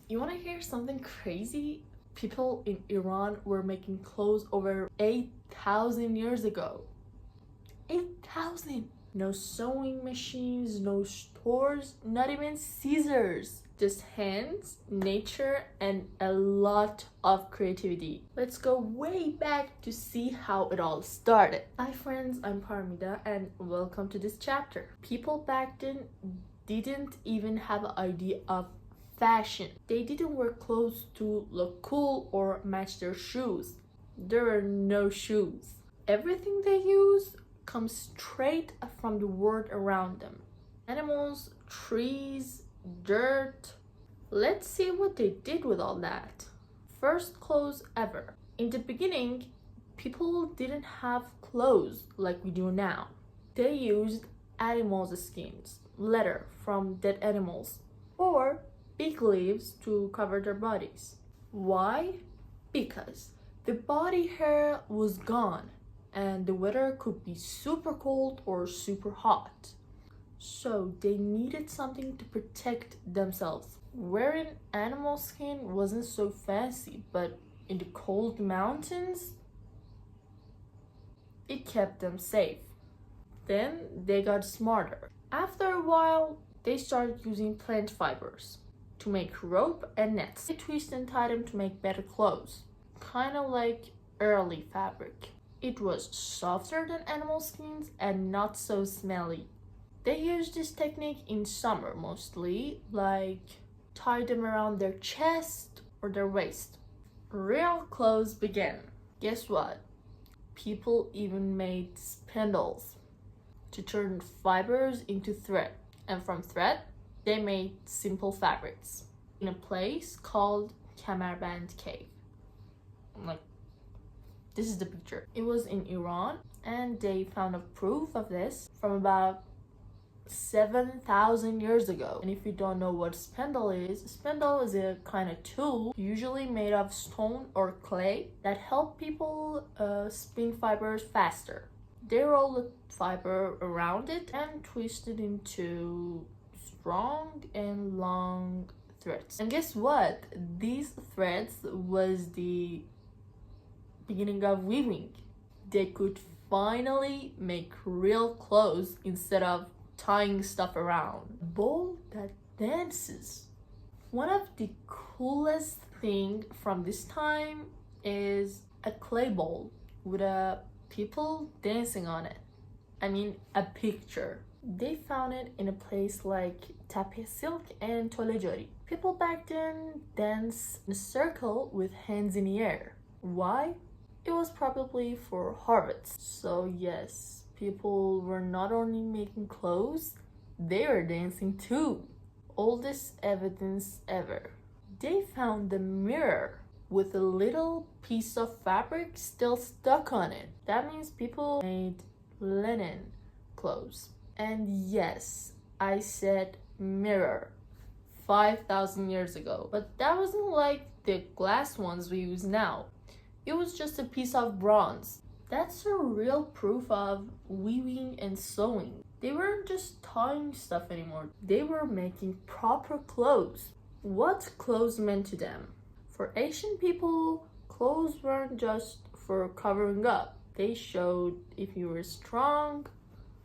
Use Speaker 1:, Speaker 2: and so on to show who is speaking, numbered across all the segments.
Speaker 1: You wanna hear something crazy? People in Iran were making clothes over 8,000 years ago. 8,000! No sewing machines, no stores, not even scissors. Just hands, nature, and a lot of creativity. Let's go way back to see how it all started. Hi friends, I'm Parmida and welcome to this chapter. People back then didn't even have an idea of fashion. They didn't wear clothes to look cool or match their shoes. There were no shoes. Everything they use comes straight from the world around them. Animals, trees, dirt. Let's see what they did with all that. First clothes ever. In the beginning, people didn't have clothes like we do now. They used animals' skins, leather from dead animals, or big leaves to cover their bodies. Why? Because the body hair was gone and the weather could be super cold or super hot. So they needed something to protect themselves. Wearing animal skin wasn't so fancy, but in the cold mountains, it kept them safe. Then they got smarter. After a while, they started using plant fibers to make rope and nets. They twist and tie them to make better clothes, kind of like early fabric. It was softer than animal skins and not so smelly. They used this technique in summer mostly, like tie them around their chest or their waist. Real clothes began. Guess what? People even made spindles to turn fibers into thread, and from thread they made simple fabrics in a place called Kamarband Cave. This is the picture. It was in Iran, and they found a proof of this from about 7,000 years ago. And if you don't know what spindle is a kind of tool, usually made of stone or clay, that help people spin fibers faster. They roll the fiber around it and twist it into strong and long threads. And guess what? These threads was the beginning of weaving. They could finally make real clothes instead of tying stuff around. A bowl that dances. One of the coolest thing from this time is a clay bowl with people dancing on it. I mean, a picture. They found it in a place like Tepe Sialk and Tolejari. People back then danced in a circle with hands in the air. Why? It was probably for harvest. So yes, people were not only making clothes, they were dancing too. Oldest evidence ever. They found the mirror with a little piece of fabric still stuck on it. That means people made linen clothes. And yes, I said mirror 5,000 years ago. But that wasn't like the glass ones we use now. It was just a piece of bronze. That's a real proof of weaving and sewing. They weren't just tying stuff anymore. They were making proper clothes. What clothes meant to them? For Asian people, clothes weren't just for covering up. They showed if you were strong,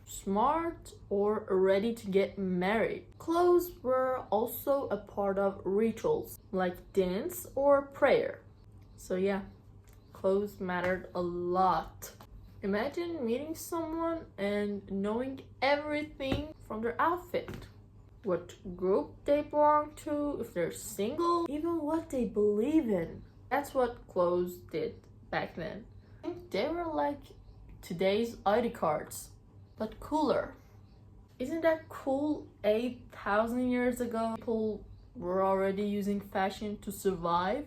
Speaker 1: smart, or ready to get married. Clothes were also a part of rituals like dance or prayer. So yeah, clothes mattered a lot. Imagine meeting someone and knowing everything from their outfit. What group they belong to, if they're single, even what they believe in. That's what clothes did back then. I think they were like today's ID cards, but cooler. Isn't that cool? 8,000 years ago, people were already using fashion to survive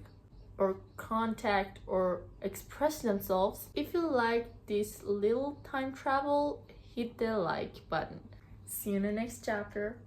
Speaker 1: or contact or express themselves. If you like this little time travel, hit the like button. See you in the next chapter.